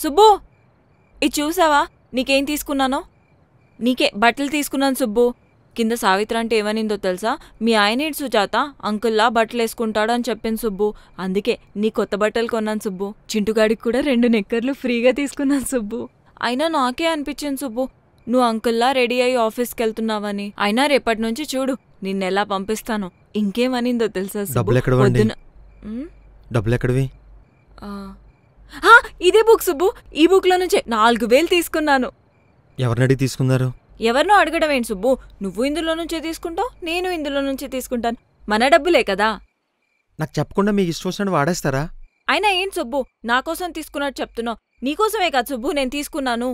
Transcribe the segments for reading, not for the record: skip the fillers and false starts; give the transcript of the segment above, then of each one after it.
సుబ్బు, ఇది చూసావా నీకేం తీసుకున్నానో? నీకే బట్టలు తీసుకున్నాను సుబ్బు. కింద సావిత్ర అంటే ఏమనిందో తెలుసా? మీ ఆయనేడు సుజాత అంకుల్లా బట్టలు వేసుకుంటాడు అని చెప్పింది సుబ్బు. అందుకే నీ కొత్త బట్టలు కొన్నాను సుబ్బు. చింటుగాడికి కూడా 2 నిక్కర్లు ఫ్రీగా తీసుకున్నాను సుబ్బు. అయినా నాకే అనిపించింది సుబ్బు, నువ్వు అంకుల్లా రెడీ అయ్యి ఆఫీస్కి వెళ్తున్నావని. అయినా రేపటి నుంచి చూడు నిన్నెలా పంపిస్తాను. ఇంకేమనిందో తెలుసా సుబ్బు? ఇదే బుక్ సుబ్బు. ఈ బుక్ లో నుంచే 4000 తీసుకున్నాను. ఎవరినడిగి తీసుకున్నారు? ఎవరినో అడగడం ఏంటి సుబ్బు? నువ్వు ఇందులో నుంచే తీసుకుంటావు, నేను ఇందులో నుంచే తీసుకుంటాను. మన డబ్బులే కదా. నాకు చెప్పకుండా మీకు ఇష్టం వచ్చినట్టు వాడేస్తారా? అయినా ఏంటి సుబ్బు నాకోసం తీసుకున్నట్టు చెప్తున్నావు? నీకోసమే కదా సుబ్బు నేను తీసుకున్నాను.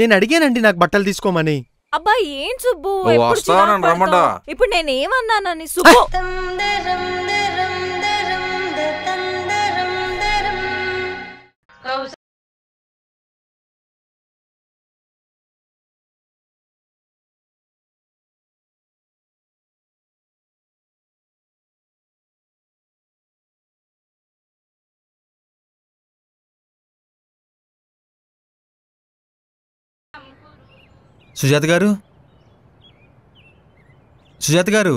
నేను అడిగానండి నాకు బట్టలు తీసుకోమని. అబ్బా ఏంటి సుబ్బు ఇప్పుడు నేనేమన్నానని సుబ్బు? సుజాత గారు, సుజాత గారు,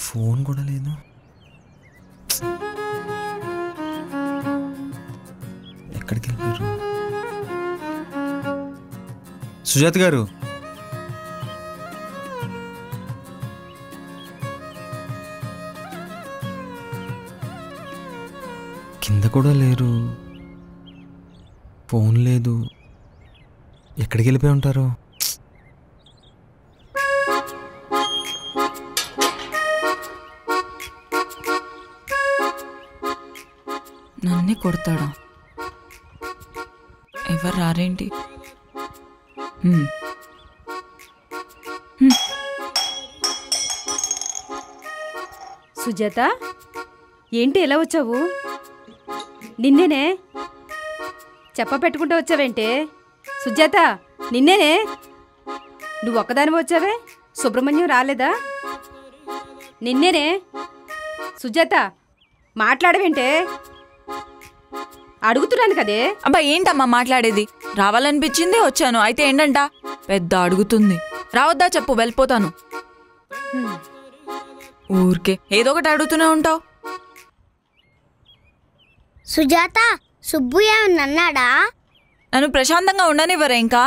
ఫోన్ కూడా లేదు. ఎక్కడికి వెళ్ళారు? సుజాత గారు, కింద కూడా లేరు, ఫోన్ లేదు. ఎక్కడికి వెళ్ళిపోయి ఉంటారు? నన్నే కొడతాడా? ఎవరు రారేంటి? సుజాత, ఏంటి ఎలా వచ్చావు? నిన్నేనే చెప్ప పెట్టుకుంటూ వచ్చావేంటే? సుజాత, నిన్నేనే. నువ్వు ఒక్కదాని వచ్చావే, సుబ్రహ్మణ్యం రాలేదా? నిన్నేనే. సుజాత, మాట్లాడవేంటే? అడుగుతున్నాను కదే. అబ్బా ఏంటమ్మా మాట్లాడేది? రావాలనిపించింది వచ్చాను. అయితే ఏంటంట? పెద్ద అడుగుతుంది. రావద్దా చెప్పు, వెళ్ళిపోతాను. ఊరికే ఏదో ఒకటి అడుగుతూనే ఉంటావు. సుజాత, సుబ్బు ఏమన్నా అన్నాడా? నన్ను ప్రశాంతంగా ఉండనివ్వరా ఇంకా?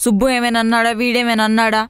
సుబ్బు ఏమైనా అన్నాడా? వీడేమైనా అన్నాడా?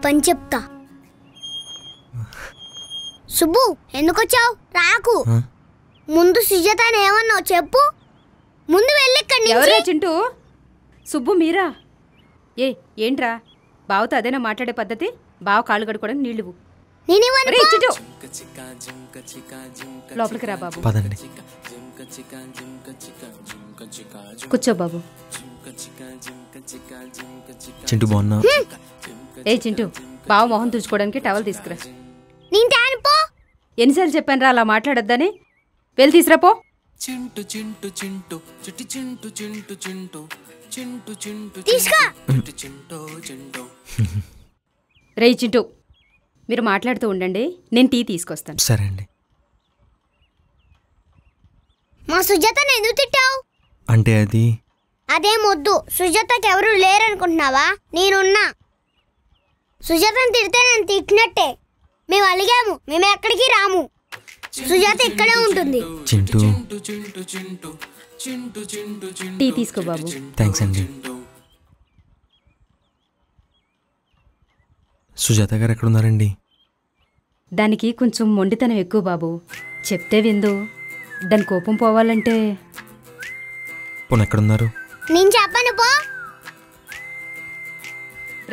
పని చెప్తా. సుబ్బు ఎందుకొచ్చావు? రాకు. ముందు సుజాతని ఏమన్నావు చెప్పు. ముందు వెళ్ళి ఇక్కడి నుంచి. ఎవరా చింటూ? సుబ్బు మీరా? ఏంట్రా బావతో అదేనా మాట్లాడే పద్ధతి? బావ కాళ్ళు కడుకోవడానికి నీళ్ళు. లోపలికి రా బాబు. కూర్చో బాబు. చింటూ బాగున్నా? చింటూ, బావ మొహం తుడుచుకోవడానికి టవల్ తీసుకురా. ఎన్నిసార్లు చెప్పాను రా అలా మాట్లాడొద్దని? వెళ్ళి తీసురాపో. రే చింటూ, మీరు మాట్లాడుతూ ఉండండి, నేను టీ తీసుకొస్తాను. సరే అండి. మా సుజాతని ఎందుకు తిట్టావు? అంటే అదేమొద్దు. సుజాతకి ఎవరు లేరనుకుంటున్నావా? నేనున్నా. సుజాతని తిడితే నేను తిట్టినట్టే. మేము అలిగాము, మేము ఎక్కడికి రాము. సుజాత ఇక్కడే ఉంటుంది. చింటూ, టీ తీసుకో బాబు. థ్యాంక్స్ అండి. సుజాత గారు ఎక్కడున్నారండి? దానికి కొంచెం మొండితనం ఎక్కువ బాబు. చెప్తే విందు. దాని కోపం పోవాలంటే. ఎక్కడున్నారు? నేను చెప్పను పో.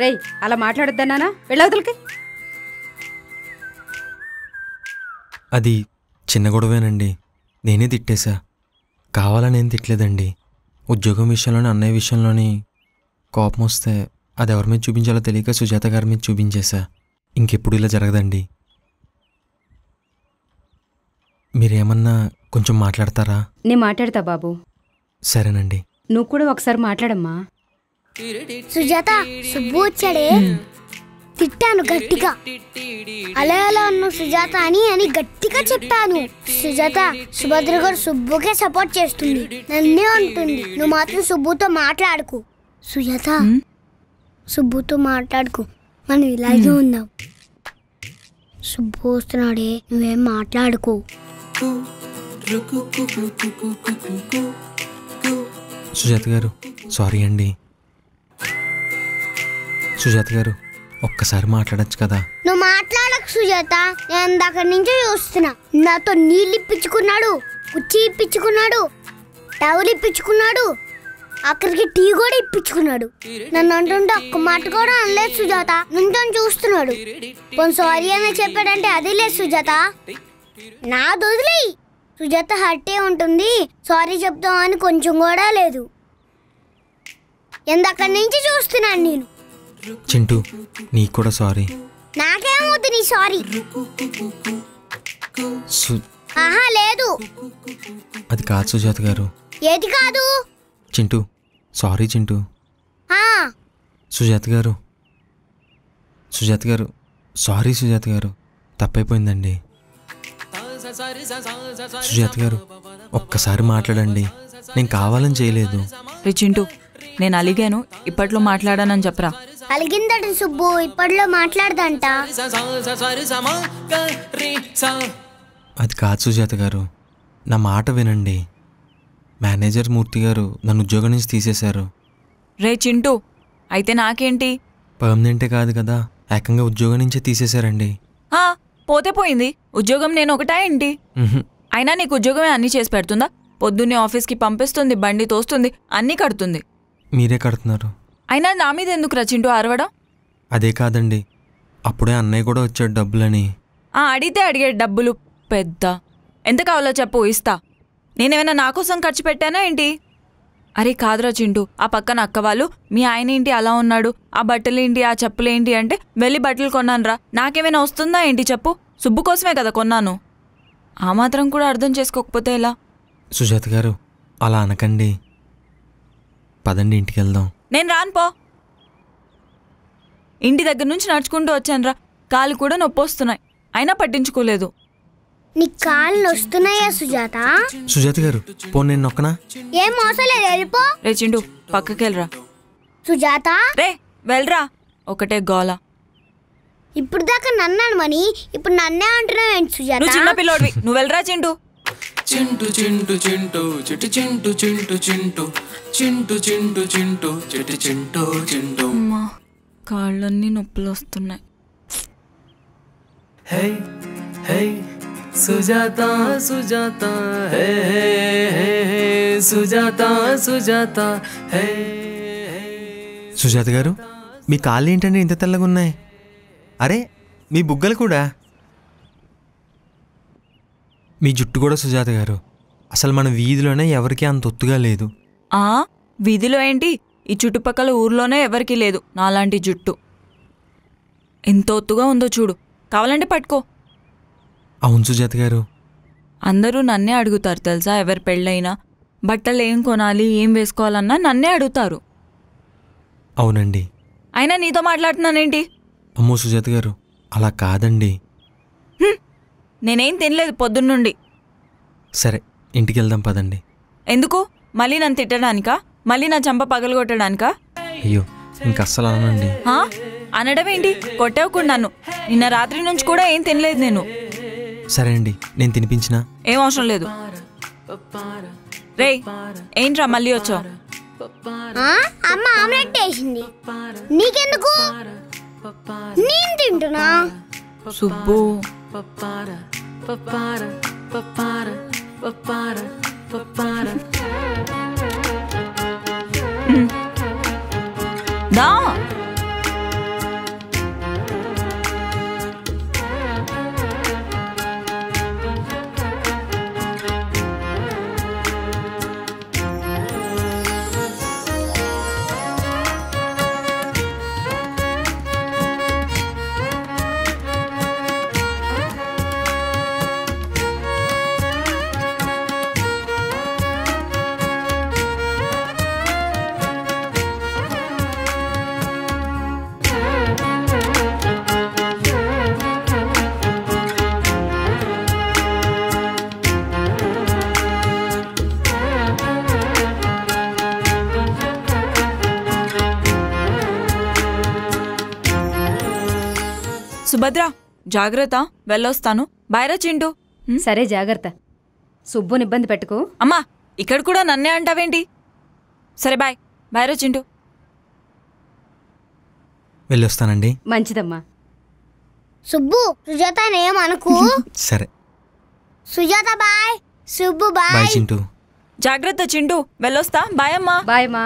రేయ్, అలా మాట్లాడొద్దన్నానా? వెళ్ళవతలకి. అది చిన్న గొడవేనండి. నేనే తిట్టేశా. కావాలని ఏం తిట్టలేదండి. ఉద్యోగం విషయంలోని అన్నయ్య విషయంలోని కోపం వస్తే అది ఎవరి మీద చూపించాలో తెలియక సుజాత గారి మీద చూపించేశా. ఇంకెప్పుడు ఇలా జరగదండి. మీరేమన్నా కొంచెం మాట్లాడతారా? నేను మాట్లాడతా బాబు. సరేనండి. నువ్వు కూడా ఒకసారి మాట్లాడమ్మా. సుజాత, సుబ్బు వచ్చాడే, తిట్టాను గట్టిగా. అలా ఎలా అన్నావు సుజాత అని గట్టిగా చెప్పాను. సుజాత, సుభద్ర గారు సుబ్బుకే సపోర్ట్ చేస్తుంది, నన్నే అంటుంది. నువ్వు మాత్రం సుబ్బుతో మాట్లాడుకు. సుజాత, సుబ్బుతో మాట్లాడుకు, మనం ఇలాగే ఉందాం. సుబ్బు వస్తున్నాడే, నువ్వేం మాట్లాడుకో. సుజాత గారు సారీ అండి. సుజాత గారు ఒక్కసారి మాట్లాడచ్చు కదా? నువ్వు మాట్లాడకు సుజాత, నేను దగ్గర నుంచి చూస్తున్నా. నాతో నీళ్ళు ఇప్పించుకున్నాడు, కుర్చీ ఇప్పించుకున్నాడు, టవల్ ఇప్పించుకున్నాడు, అక్కడికి టీ కూడా ఇప్పించుకున్నాడు. నన్ను అంటుంటే ఒక్క మాట కూడా అనలేదు సుజాత. నుంచొని చూస్తున్నాడు. కొంచెం సారీ అని చెప్పాడంటే అది లేదు సుజాత. నా వదిలేయి. సుజాత హర్టే ఉంటుంది, సారీ చెప్తామని కొంచెం కూడా లేదు. ఎందక్కడి నుంచి చూస్తున్నాను నేను. చింటూ, నీకు కూడా సారీ. నాకేమవుతుంది నీ సారీ? ఆహా లేదు. అది కాదు సుజాత గారు. ఏది కాదు? చింటూ సారీ. చింటూ. సుజాత గారు, సుజాత గారు సారీ. సుజాత గారు తప్పైపోయిందండి. సుజాత గారు ఒక్కసారి మాట్లాడండి. నేను కావాలని చేయలేదు. చింటూ, నేను అలిగాను, ఇప్పట్లో మాట్లాడానని చెప్పరా. అలిగిందట సుబ్బు, ఇప్పట్లో మాట్లాడదంట. అది కాదు సుజాత గారు, నా మాట వినండి. మేనేజర్ మూర్తి గారు నన్ను ఉద్యోగం నుంచి తీసేశారు. రే చింటూ, అయితే నాకేంటి? పర్మనెంటే కాదు కదా, ఏకంగా ఉద్యోగం నుంచే తీసేశారండి. పోతే పోయింది. ఉద్యోగం నేను ఒకటా ఏంటి? అయినా నీకు ఉద్యోగమే అన్నీ చేసి పెడుతుందా? పొద్దున్నే ఆఫీస్కి పంపిస్తుంది, బండి తోస్తుంది, అన్నీ కడుతుంది. మీరే కడుతున్నారు. అయినా నా మీద ఎందుకు రా చింటూ అరవడం? అదే కాదండి, అప్పుడే అన్నయ్య కూడా వచ్చాడు డబ్బులని. అడిగితే అడిగాడు డబ్బులు. పెద్ద ఎంత కావాలో చెప్పు, ఇస్తా. నేనేమైనా నా కోసం ఖర్చు పెట్టానా ఏంటి? అరే కాదురా చింటూ, ఆ పక్కన అక్క వాళ్ళు మీ ఆయన ఏంటి అలా ఉన్నాడు, ఆ బట్టలేంటి, ఆ చెప్పులేంటి అంటే వెళ్ళి బట్టలు కొన్నానురా. నాకేమైనా వస్తుందా ఏంటి చెప్పు? సుబ్బు కోసమే కదా కొన్నాను. ఆ మాత్రం కూడా అర్థం చేసుకోకపోతే ఎలా? సుజాత గారు అలా అనకండి. పదండి ఇంటికి వెళ్దాం. నేను రానుపో. ఇంటి దగ్గర నుంచి నడుచుకుంటూ వచ్చానురా, కాళ్ళు కూడా నొప్పి వస్తున్నాయి, అయినా పట్టించుకోలేదు. నీ కాళ్ళు వస్తున్నాయా సుజాత? సుజాత గారు పోనీ నేను నొక్కనా? ఏం మోసం లేదు, వెళ్ళిపో. రే చింటూ పక్కకెళ్ళరా. సుజాత రే వెళ్ళరా. ఒకటే గోల. ఇప్పుడు దాకా నన్నాను మని, ఇప్పుడు నన్నే అంటున్నావు ఏంటి సుజాత? నువ్వు చిన్న పిల్లోడివి, నువ్వు వెళ్ళరా చింటూ. చింటూ చింటూ చింటూ చిటి చింటూ చింటూ చింటూ చింటూ చింటూ చింటూ చిటి చింటూ చింటూ. అమ్మా కాళ్ళన్నీ నొప్పులు వస్తున్నాయి. హే హే సుజాత సుజాత హే హే సుజాత సుజాత హే. సుజాత గారు మీ కాళ్ళు ఏంటంటే ఇంత తెల్లగా ఉన్నాయి? అరే మీ బుగ్గలు కూడా, మీ జుట్టు కూడా సుజాత గారు అసలు మన వీధిలోనే ఎవరికీ అంత ఒత్తుగా లేదు. వీధిలో ఏంటి, ఈ చుట్టుపక్కల ఊర్లోనే ఎవరికీ లేదు నాలాంటి జుట్టు. ఎంత ఒత్తుగా ఉందో చూడు, కావాలంటే పట్టుకో. అవును సుజాత గారు, అందరూ నన్నే అడుగుతారు తెలుసా. ఎవరి పెళ్ళైనా బట్టలు ఏం కొనాలి, ఏం వేసుకోవాలన్నా నన్నే అడుగుతారు. అవునండి. అయినా నీతో మాట్లాడుతున్నానేంటి? అమ్మో సుజాత గారు అలా కాదండి. నేనేం తినలేదు పొద్దున్నుండి. సరే ఇంటికి వెళ్దాం పదండి. ఎందుకు? మళ్ళీ నన్ను తిట్టడానికా? మళ్ళీ నా చంప పగలగొట్టడానికా? అయ్యో ఇంకస్సలు అననండి. అనడం ఏంటి? కొట్టేవకుండా నన్ను. నిన్న రాత్రి నుంచి కూడా ఏం తినలేదు నేను. సరే అండి, నేను తినిపించినా? ఏం అవసరం లేదు. రేయ్ ఏంట్రా మళ్ళీ వచ్చావు? అమ్మ ఆమ్లెట్ వేసింది, నీకెందుకు? నేను తింటున్నా. సుబ్బు దా. సుభద్ర జాగ్రత్త, వెళ్ళొస్తాను. బాయ్రా చింటూ. సరే జాగ్రత్త. సుబ్బుని ఇబ్బంది పెట్టుకో. అమ్మా, ఇక్కడ కూడా నన్నే అంటావేంటి? సరే బాయ్. బాయ్రా చింటూ. వెళ్ళొస్తానండి. మంచిదమ్మా. సుబ్బు సుజాతనేమనుకు. సరే. Sujatha bye. Subbu bye bye. Chintu. జాగ్రత్త చింటూ, వెళ్ళొస్తా. బాయ్ అమ్మా. బాయ్ మా.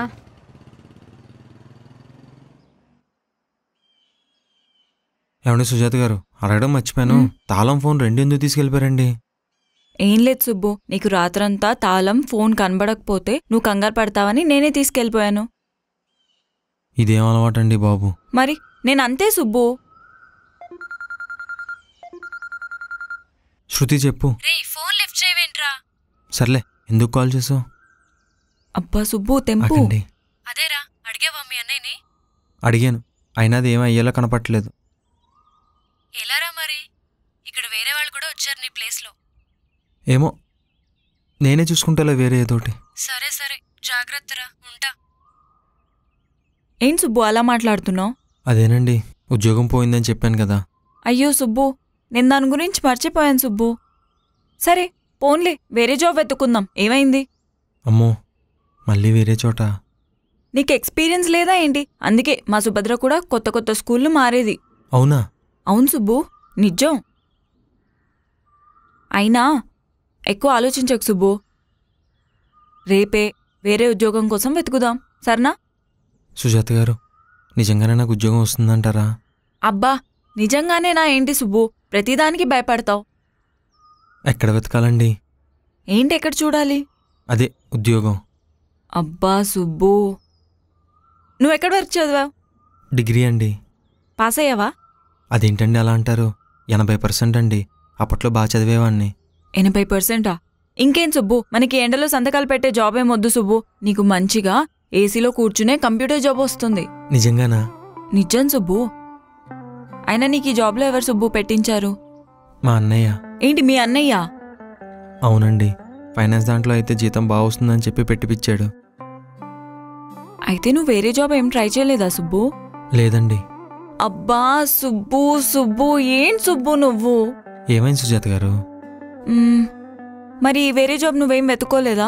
ఏమండి సుజాత గారు, అడగడం మర్చిపోయాను. తాళం ఫోన్ రెండు ఎందుకు తీసుకెళ్ళిపోయారండి? ఏం లేదు సుబ్బు, నీకు రాత్రంతా తాళం ఫోన్ కనబడకపోతే నువ్వు కంగారు పడతావని నేనే తీసుకెళ్ళిపోయాను. ఇదేం అలవాటండి బాబు. మరి నేనంతే సుబ్బు. శృతి చెప్పు. ఫోన్ లిఫ్ట్ చేయవేంట్రా? సర్లే, ఎందుకు కాల్ చేసావు? అబ్బా సుబ్బు తెంపు. ఆగండి. అదేరా, అడిగావా మీ అన్నయ్యని? అడిగాను, అయినా అది ఏమీ అయ్యేలా కనపట్లేదు. ఎలారా మరి? ఇక్కడ వేరే వాళ్ళు కూడా వచ్చారు నీ ప్లేస్లో. ఏమో, నేనే చూసుకుంటాలే వేరే ఏదోటి. సరే సరే, జాగ్రత్తరా, ఉంటా. ఏం సుబ్బు అలా మాట్లాడుతున్నావు? అదేనండి, ఉద్యోగం పోయిందని చెప్పాను కదా. అయ్యో సుబ్బు, నేను దాని గురించి మర్చిపోయాను సుబ్బు. సరే పోన్లే, వేరే జాబ్ వెతుక్కుందాం. ఏమైంది? అమ్మో, మళ్ళీ వేరే చోట? నీకు ఎక్స్పీరియన్స్ లేదా ఏంటి? అందుకే మా సుభద్ర కూడా కొత్త కొత్త స్కూళ్ళు మారేది. అవునా? అవును సుబ్బు, నిజం. అయినా ఎక్కువ ఆలోచించకు సుబ్బు. రేపే వేరే ఉద్యోగం కోసం వెతుకుదాం, సరేనా? సుజాత గారు, నిజంగానే నాకు ఉద్యోగం వస్తుందంటారా? అబ్బా, నిజంగానేనా ఏంటి సుబ్బు? ప్రతిదానికి భయపడతావు. ఎక్కడ వెతకాలండి? ఏంటి ఎక్కడ చూడాలి? అదే ఉద్యోగం. అబ్బా సుబ్బు, నువ్వెక్కడ వర్క్ చదివావు? డిగ్రీ అండి. పాస్ అయ్యావా? అదేంటండి అలా అంటారు? 80% అండి. అప్పట్లో బాగా చదివేవాణ్ణి. 80%? ఇంకేం సుబ్బు, మనకి ఎండలో సంతకాలు పెట్టే జాబ్ ఏమొద్దు సుబ్బు. నీకు మంచిగా ఏసీలో కూర్చునే కంప్యూటర్ జాబ్ వస్తుంది. నిజంగానా? నిజం సుబ్బు. అయినా నీకు ఈ జాబ్లో ఎవరు సుబ్బు పెట్టించారు? మా అన్నయ్య. ఏంటి మీ అన్నయ్య? అవునండి, ఫైనాన్స్ దాంట్లో అయితే జీతం బాగా వస్తుందని చెప్పి పెట్టిపిచ్చాడు. అయితే నువ్వు వేరే జాబ్ ఏం ట్రై చేయలేదా సుబ్బు? లేదండి. అబ్బా సుబ్బు సుబ్బు, ఏం సుబ్బు నువ్వు? ఏమైంది సుజాత గారు? మరి వేరే జాబ్ నువ్వేం వెతుకోలేదా?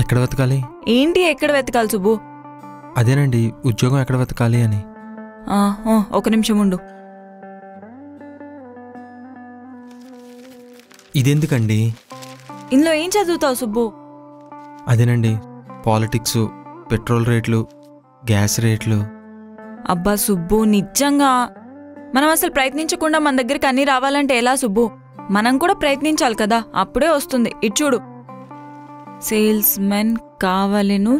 ఎక్కడ వెతకాలి? ఏంటి ఎక్కడ వెతకాలి సుబ్బు? అదేనండి, ఉద్యోగం ఎక్కడ వెతకాలి అని. ఒక నిమిషం ఉండు. ఇదెందుకండి? ఇందులో ఏం చదువుతావు సుబ్బు? అదేనండి, పాలిటిక్స్, పెట్రోల్ రేట్లు, గ్యాస్ రేట్లు. అబ్బా సుబ్బు, నిజంగా మనం అసలు ప్రయత్నించకుండా మన దగ్గరికి అన్నీ రావాలంటే ఎలా సుబ్బు? మనం కూడా ప్రయత్నించాలి కదా, అప్పుడే వస్తుంది. ఇటు చూడు, సేల్స్ మెన్ కావాలను,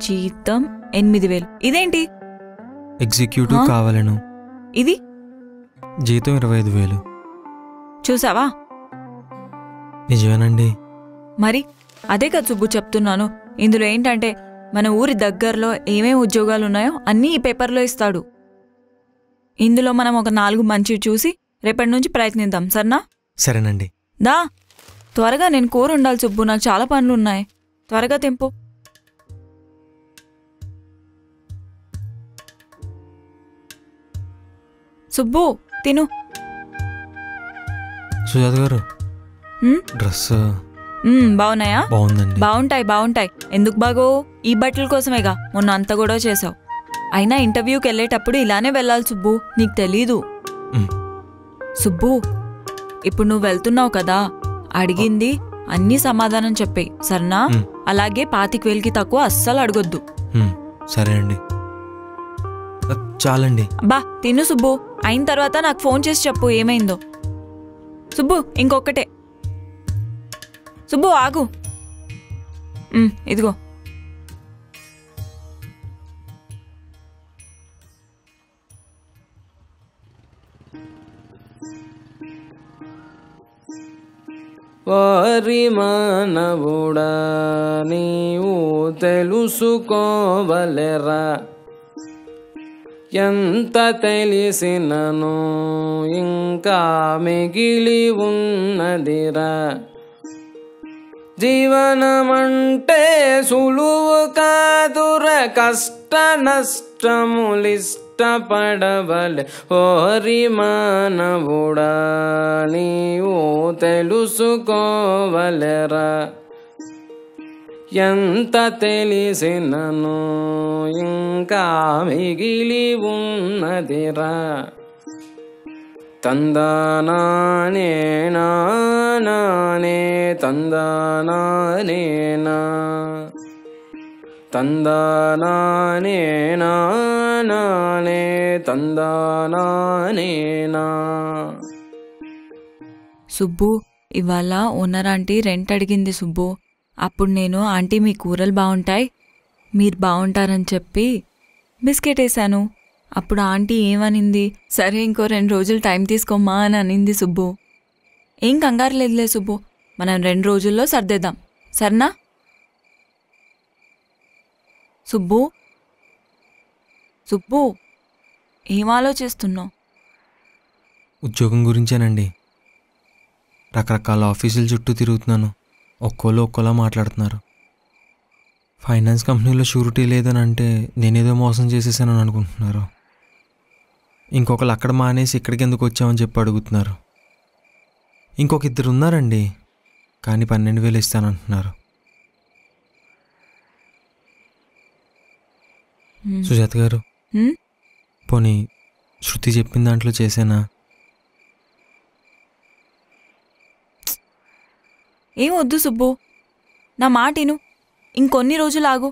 జీతం 8000. ఇదేంటి? ఎగ్జిక్యూటివ్ కావాలను. ఇది జీతం 25,000. చూసావా? నిజమేనండి. మరి అదే కదా సుబ్బు చెప్తున్నాను. ఇందులో ఏంటంటే మన ఊరి దగ్గరలో ఏమేమి ఉద్యోగాలున్నాయో అన్నీ ఈ పేపర్లో ఇస్తాడు. ఇందులో మనం ఒక 4 మంచివి చూసి రేపటి నుంచి ప్రయత్నిద్దాం, సరేనా? సరేనండి. దా త్వరగా, నేను కూర ఉండాలి సుబ్బు, నాకు చాలా పనులున్నాయి. త్వరగా తెంపు. సుబ్బు తిను. సుజాత గారు, డ్రెస్ బాగున్నాయా? బాగుందండి. బాగుంటాయి. ఎందుకు బాగో? ఈ బట్టల కోసమేగా మొన్న అంత గొడవ చేసావు. అయినా ఇంటర్వ్యూకి వెళ్ళేటప్పుడు ఇలానే వెళ్ళాలి సుబ్బు, నీకు తెలీదు. సుబ్బు, ఇప్పుడు నువ్వు వెళ్తున్నావు కదా, అడిగింది అన్నీ సమాధానం చెప్పేయి, సరేనా? అలాగే 25,000కి తక్కువ అస్సలు అడగొద్దు. సరే అండి. చాలండి. బా తిను సుబ్బు, అయిన తర్వాత నాకు ఫోన్ చేసి చెప్పు ఏమైందో. సుబ్బు ఇంకొకటే. సుబ్బు ఆగు. ఇదిగో. వారి మానవుడా నీవు తెలుసుకోవలెరా, ఎంత తెలిసినను ఇంకా మిగిలి ఉన్నదిరా. జీవనమంటే సులువు కాదుర, కష్టం కష్ట నష్టములిష్టపడవలె ఓరి మానవుడా నీవు తెలుసుకోవలెరా ఎంత తెలిసినను ఇంకా మిగిలి ఉన్నదిరా తందానానే నానే తందానానేనా తందానానే నానే తందానానేనా. సుబ్బు, ఇవాళ ఓనర్ ఆంటీ రెంట్ అడిగింది సుబ్బు. అప్పుడు నేను ఆంటీ మీ కూరలు బాగుంటాయి, మీరు బాగుంటారని చెప్పి బిస్కెట్ వేసాను. అప్పుడు ఆంటీ ఏమనింది, సరే ఇంకో 2 రోజులు టైం తీసుకోమ్మా అని అనింది సుబ్బు. ఏం కంగారు లేదులే సుబ్బు, మనం 2 రోజుల్లో సర్దేద్దాం, సరేనా? సుబ్బు సుబ్బు ఏం ఆలోచిస్తున్నావు? ఉద్యోగం గురించేనండి. రకరకాల ఆఫీసుల చుట్టూ తిరుగుతున్నాను. ఒక్కోళ్ళు ఒక్కోలా మాట్లాడుతున్నారు. ఫైనాన్స్ కంపెనీలో షూరిటీ లేదని అంటే నేనేదో మోసం చేసేసానని అనుకుంటున్నారు. ఇంకొకరు అక్కడ మానేసి ఇక్కడికి ఎందుకు వచ్చామని చెప్పి అడుగుతున్నారు. ఇంకొక 2 ఉన్నారండి, కానీ 12,000 ఇస్తానంటున్నారు. సుజాత గారు, పోనీ శృతి చెప్పిన దాంట్లో చేసేనా? ఏం వద్దు సుబ్బు, నా మాటిను, ఇంకొన్ని రోజులు ఆగు.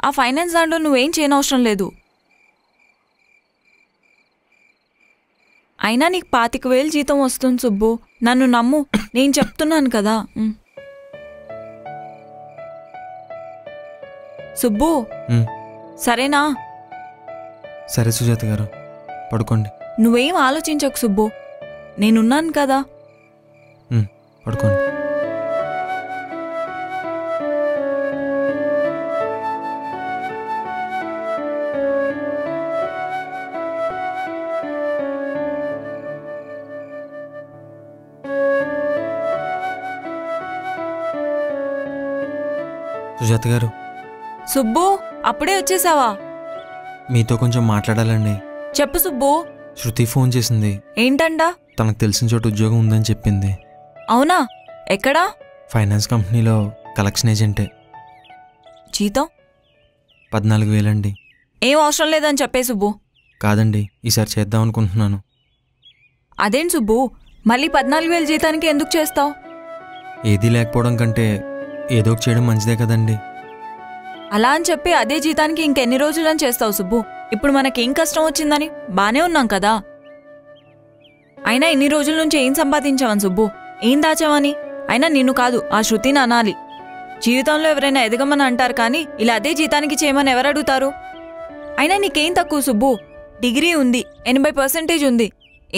ఆ ఫైనాన్స్ దాంట్లో నువ్వేం చేయనవసరం లేదు. అయినా నీకు 25,000 జీతం వస్తుంది సుబ్బు, నన్ను నమ్ము, నేను చెప్తున్నాను కదా. సుబ్బు, సరేనా? సరే సుజాత గారు, పడుకోండి. నువ్వేం ఆలోచించకు సుబ్బు, నేనున్నాను కదా. పడుకోండి. సుజాత గారు. సుబ్బు, అప్పుడే వచ్చేసావా? మీతో కొంచెం మాట్లాడాలండి. చెప్పు సుబ్బు. శృతి ఫోన్ చేసింది. ఏంటండా? తనకు తెలిసిన చోట ఉద్యోగం ఉందని చెప్పింది. అవునా? ఎక్కడా? ఫైనాన్స్ కంపెనీలో కలెక్షన్ ఏజెంటే. జీతం 14,000 అండి. ఏం అవసరం లేదని చెప్పే సుబ్బు. కాదండి, ఈసారి చేద్దాం అనుకుంటున్నాను. అదేంటి సుబ్బు, మళ్ళీ 14,000 జీతానికి ఎందుకు చేస్తావు? ఏదీ లేకపోవడం కంటే ఏదో ఒకటి చేయడం మంచిదే కదండి. అలా అని చెప్పి అదే జీతానికి ఇంకెన్ని రోజులని చేస్తావు సుబ్బు? ఇప్పుడు మనకేం కష్టం వచ్చిందని బానే ఉన్నాం కదా. అయినా ఇన్ని రోజుల నుంచి ఏం సంపాదించావని సుబ్బు, ఏం దాచావని? అయినా నిన్ను కాదు, ఆ శృతిని అనాలి. జీవితంలో ఎవరైనా ఎదగమని అంటారు కానీ ఇలా అదే జీతానికి చేయమని ఎవరు అడుగుతారు? అయినా నీకేం తక్కువ సుబ్బు? డిగ్రీ ఉంది, 80% ఉంది,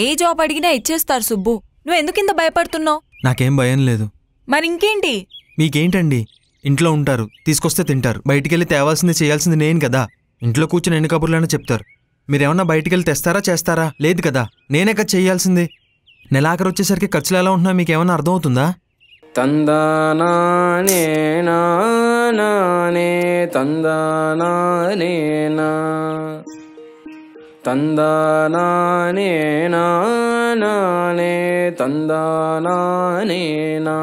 ఏ జాబ్ అడిగినా ఇచ్చేస్తారు సుబ్బు. నువ్వెందుకు ఇంత భయపడుతున్నావు? నాకేం భయం లేదు. మరింకేంటి? మీకేంటండి? ఇంట్లో ఉంటారు, తీసుకొస్తే తింటారు. బయటికెళ్ళి తేవాల్సింది చేయాల్సింది నేను కదా. ఇంట్లో కూర్చొని ఎన్ని కబుర్లైనా చెప్తారు. మీరేమన్నా బయటికెళ్ళి తెస్తారా చేస్తారా? లేదు కదా, నేనే కదా చేయాల్సింది. నెలాఖరు వచ్చేసరికి ఖర్చులు ఎలా ఉంటున్నా మీకేమన్నా అర్థమవుతుందా? తందానానేనా నానే తందానానేనా తందానానేనా నానే తందానానేనా.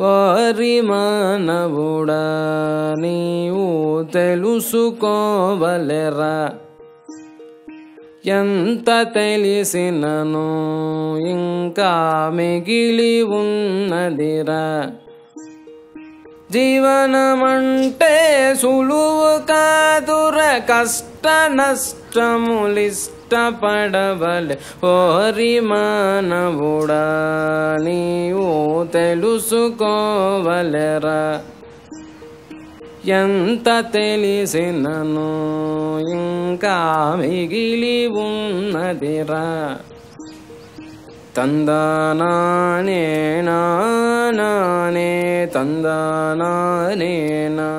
వారి మానవుడా నీవు తెలుసుకోవలెరా ఎంత తెలిసినను ఇంకా మిగిలి ఉన్నదిరా. జీవనమంటే సులువు కాదుర కష్ట నష్టములిష్టపడవలె ఓరి మానవుడా నీవు తెలుసుకోవలెరా ఎంత తెలిసినను ఇంకా మిగిలి ఉన్నదిరా. తందానానేనా నానే తందానానేనా.